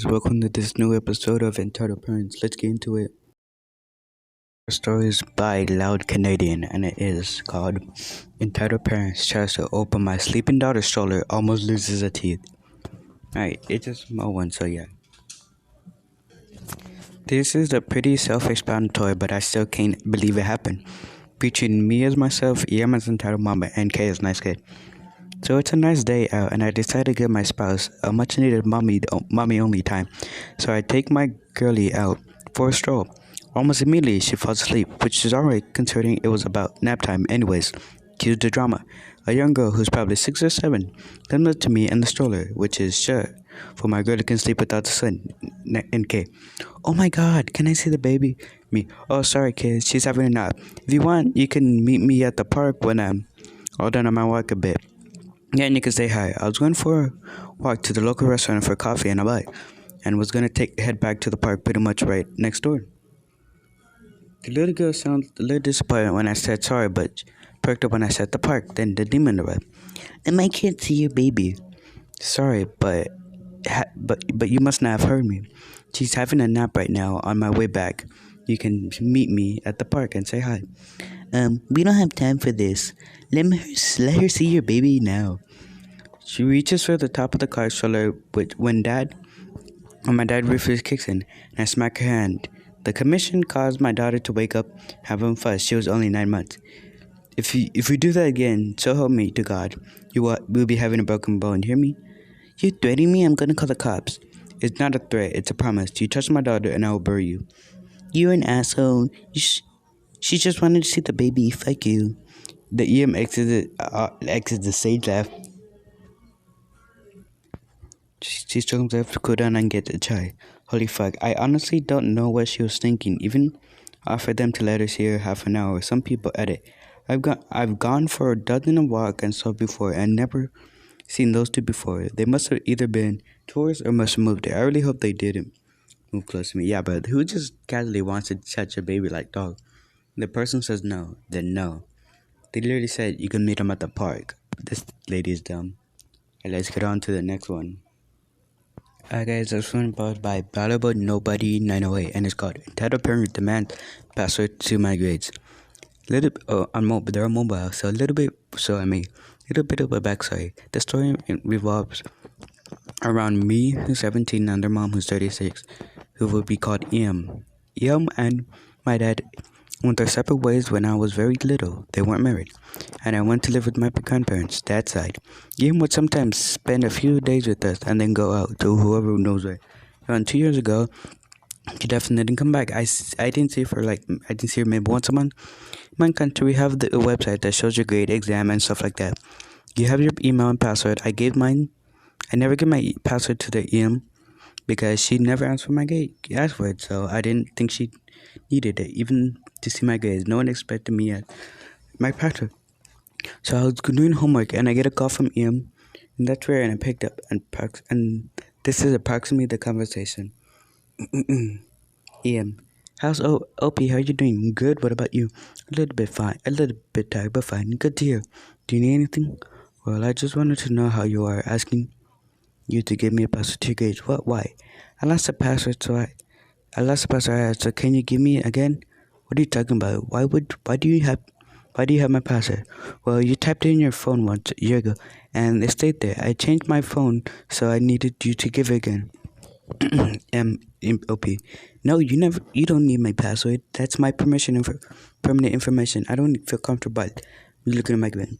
Welcome to this new episode of Entitled Parents. Let's get into it. The story is by Loud Canadian and it is called Entitled Parents Tries to Open My Sleeping Daughter's Stroller, Almost Loses a Teeth. Alright, it's a small one, so yeah. This is a pretty self-explanatory, but I still can't believe it happened. Featuring me as myself, EM as entitled mama, and K as nice kid. So it's a nice day out, and I decided to give my spouse a much-needed mommy-only time. So I take my girlie out for a stroll. Almost immediately, she falls asleep, which is alright considering it was about nap time anyways. Cue the drama. A young girl who's probably 6 or 7 comes up to me in the stroller, which is sure, for my girlie can sleep without the sun. NK. Oh my god, can I see the baby? Me. Oh, sorry kid, she's having a nap. If you want, you can meet me at the park when I'm all done on my walk a bit. Yeah, and you can say hi. I was going for a walk to the local restaurant for coffee and a bite, and was gonna head back to the park pretty much right next door. The little girl sounded a little disappointed when I said sorry, but perked up when I said the park. Then the demon arrived. And I can't see your baby. Sorry, but you must not have heard me. She's having a nap right now on my way back. You can meet me at the park and say hi. We don't have time for this. Let her see your baby now. She reaches for the top of the car stroller when my dad briefly kicks in, and I smack her hand. The commission caused my daughter to wake up, having fuss. She was only 9 months. If we do that again, so help me to God, we'll be having a broken bone. Hear me? You threatening me? I'm gonna call the cops. It's not a threat. It's a promise. You touch my daughter, and I will bury you. You're an asshole. She just wanted to see the baby. Fuck you. The EM exits the stage left. She struggles left to cool down and get a chai. Holy fuck. I honestly don't know what she was thinking. Even offered them to let us here half an hour. Some people edit. I've gone for a dozen walk and so before and never seen those two before. They must have either been tourists or must have moved there. I really hope they didn't move close to me. Yeah, but who just casually wants to touch a baby like dog? The person says no, then no. They literally said you can meet them at the park. This lady is dumb. And let's get on to the next one. Guys, this one brought by Valuable Nobody 908 and it's called Entitled Parent Demand Password to My Grades. They're on mobile, so a little bit of a backstory. The story revolves around me, who's 17, and their mom, who's 36, who would be called EM. EM and my dad went their separate ways when I was very little. They weren't married, and I went to live with my grandparents, dad's side. EM would sometimes spend a few days with us and then go out to whoever knows where. Around 2 years ago, she definitely didn't come back. I didn't see her maybe once a month. In my country, we have the website that shows your grade, exam, and stuff like that. You have your email and password. I gave mine. I never give my password to the EM because she never asked for my password, so I didn't think she needed it, even to see my grades. No one expected me at my password. So I was doing homework, and I get a call from EM, and that's rare, and I picked up, and this is approximately the conversation. EM. How's OP? How you doing? Good. What about you? A little bit fine. A little bit tired, but fine. Good to hear. Do you need anything? Well, I just wanted to know how you are. Asking you to give me a password to your grades. What? Why? I lost the password, so so can you give me it again? What are you talking about? Why do you have my password? Well, you typed it in your phone once a year ago, and it stayed there. I changed my phone, so I needed you to give it again. OP. No, you don't need my password. That's my permanent information. I don't feel comfortable looking at my grade.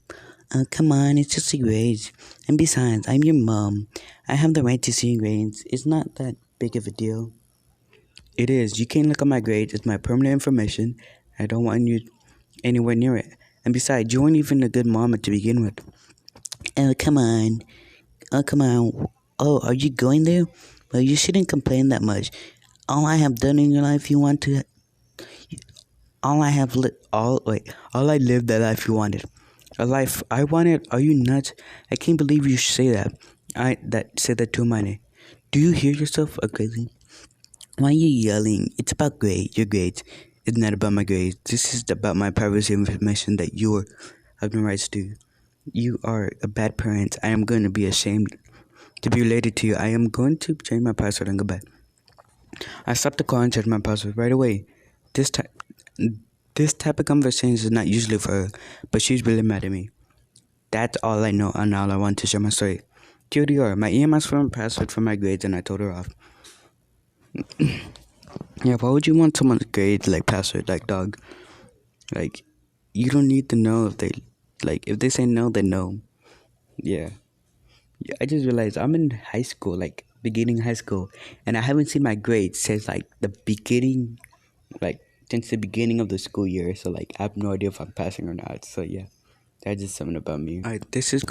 Come on, it's just your grades. And besides, I'm your mom. I have the right to see your grades. It's not that big of a deal. It is. You can't look at my grades. It's my permanent information. I don't want you anywhere near it. And besides, you weren't even a good mama to begin with. Oh, come on. Oh, are you going there? Well, you shouldn't complain that much. All I have done in your life you want to... All I lived that life you wanted. A life I wanted? Are you nuts? I can't believe you say that. Said that to Mine. Do you hear yourself crazy? Why are you yelling? It's about your grades. It's not about my grades. This is about my privacy information that have no rights to. You are a bad parent. I am going to be ashamed to be related to you. I am going to change my password and go back. I stopped the call and changed my password right away. This type, this type of conversation is not usually for her, but she's really mad at me. That's all I know and all I want to share my story. QDR, my EMS for my password for my grades and I told her off. Yeah, why would you want someone's grades like password, like dog? Like, you don't need to know if they say no, then no. Yeah. Yeah, I just realized I'm in high school, like beginning high school, and I haven't seen my grades since like like since the beginning of the school year. So like I have no idea if I'm passing or not. So yeah, that's just something about me. Alright, this is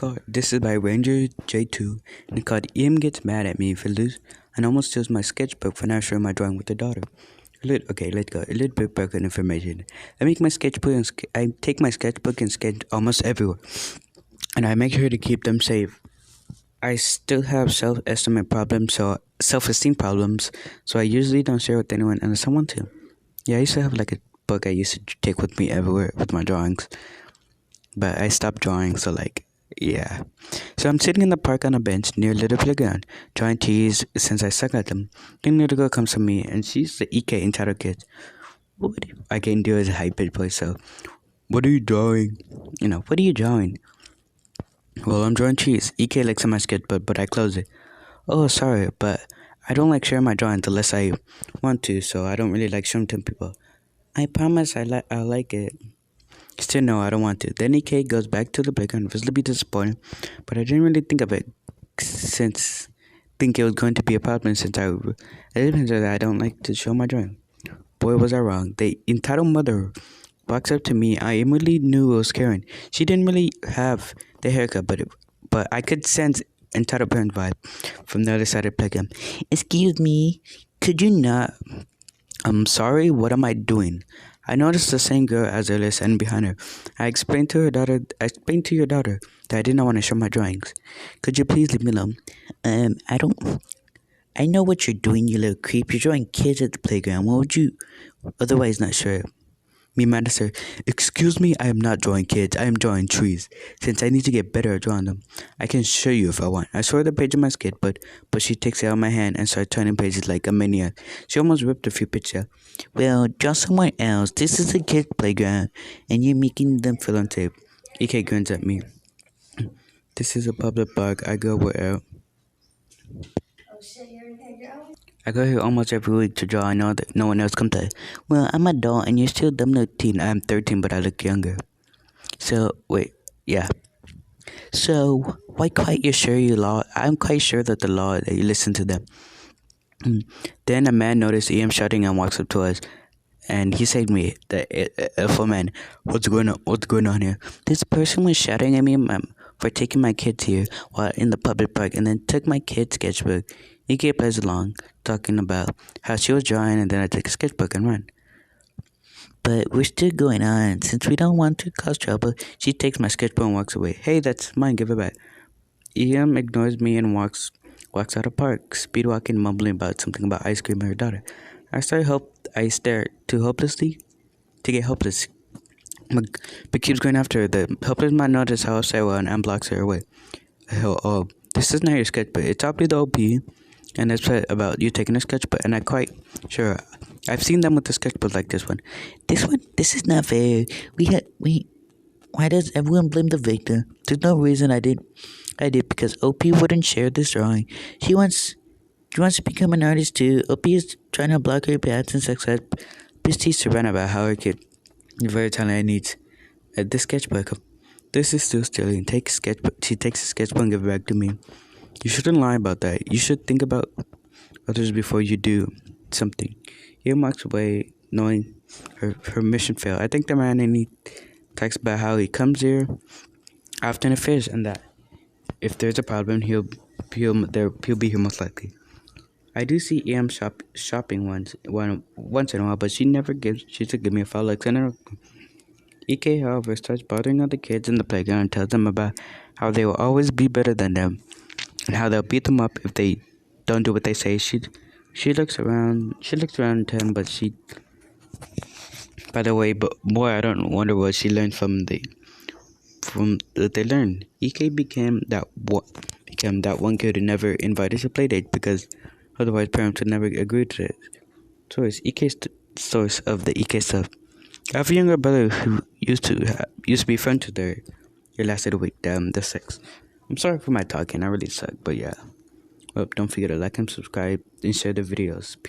by Ranger J2, and it's called EM Gets Mad at Me if I lose and almost steals my sketchbook for not sharing my drawing with the daughter. Okay, let's go. A little bit background information. I make my sketchbook and I take my sketchbook and sketch almost everywhere, and I make sure to keep them safe. I still have self-esteem problems, so I usually don't share with anyone unless I want to. Yeah, I used to have like a book I used to take with me everywhere with my drawings, but I stopped drawing, so like, yeah. So I'm sitting in the park on a bench near a little playground, drawing trees since I suck at them. Then little girl comes to me, and she's the EK entitled kid. I can do as a high-pitched voice, so, what are you drawing? What are you drawing? Well, I'm drawing trees. EK likes on my sketchbook, but I close it. Oh, sorry, but I don't like sharing my drawings unless I want to, so I don't really like showing them to people. I promise I'll like it. Still, no, I don't want to. Then EK goes back to the playground, visibly disappointed, but I didn't really think of it think it was going to be a problem since I admitted that I don't like to show my drawing. Boy, was I wrong. The entitled mother walks up to me. I immediately knew it was Karen. She didn't really have the haircut, but I could sense entitled parent vibe from the other side of the playground. Excuse me, could you not? I'm sorry, what am I doing? I noticed the same girl as earlier standing behind her. I explained to your daughter that I did not want to show my drawings. Could you please leave me alone? I know what you're doing, you little creep. You're drawing kids at the playground. What would you otherwise not sure? Me, mad sir. Excuse me, I am not drawing kids. I am drawing trees. Since I need to get better at drawing them, I can show you if I want. I saw the page of my sketchbook, but she takes it out of my hand and starts turning pages like a maniac. She almost ripped a few pictures. Well, draw somewhere else. This is a kid's playground, and you're making them feel unsafe. EK grins at me. This is a public park. I go where I go here almost every week to draw. I know that no one else comes to. Well, I'm an adult and you're still dumb little teen. I'm 13, but I look younger. So, wait, yeah. So, why quite you sure you law? I'm quite sure that the law that you listen to them. Then a man noticed EM shouting and walks up to us. And he said to me, the full man, what's going on here? This person was shouting at me for taking my kids here while in the public park and then took my kid's sketchbook. EK plays along, talking about how she was drawing and then I took a sketchbook and ran. But we're still going on. Since we don't want to cause trouble, she takes my sketchbook and walks away. Hey, that's mine, give it back. EM ignores me and walks out of park, speed walking, mumbling about something about ice cream and her daughter. I stare too hopelessly to get hopeless, but keeps going after her. The helpless man notices how upset I was and blocks her away. Oh, this is not your sketchbook. It's probably the OP, and upset about you taking a sketchbook. And I'm quite sure I've seen them with the sketchbook like this one. This is not fair. Why does everyone blame the victim? There's no reason I did because OP wouldn't share this drawing. She wants to become an artist too. OP is trying to block her path and success. Please teach Savannah about how her kid, very talented, needs this sketchbook. This is still stealing. Take a sketchbook. She takes a sketchbook and gives it back to me. You shouldn't lie about that. You should think about others before you do something. He walks away knowing her mission failed. I think the man and he talks about how he comes here often and fish, and that if there's a problem, he'll be here most likely. I do see EM shopping once in a while, but she should give me a follow like center. EK, however, starts bothering other kids in the playground and tells them about how they will always be better than them and how they'll beat them up if they don't do what they say. She looks around at him, but by the way, but boy, I don't wonder what she learned from that they learned. EK became that one kid who never invited to play date because otherwise parents would never agree to it. Source source of the EK stuff. I have a younger brother who used to be friends with her. It lasted a week. The sex. I'm sorry for my talking. I really suck, but yeah. Well, don't forget to like and subscribe and share the videos. Peace.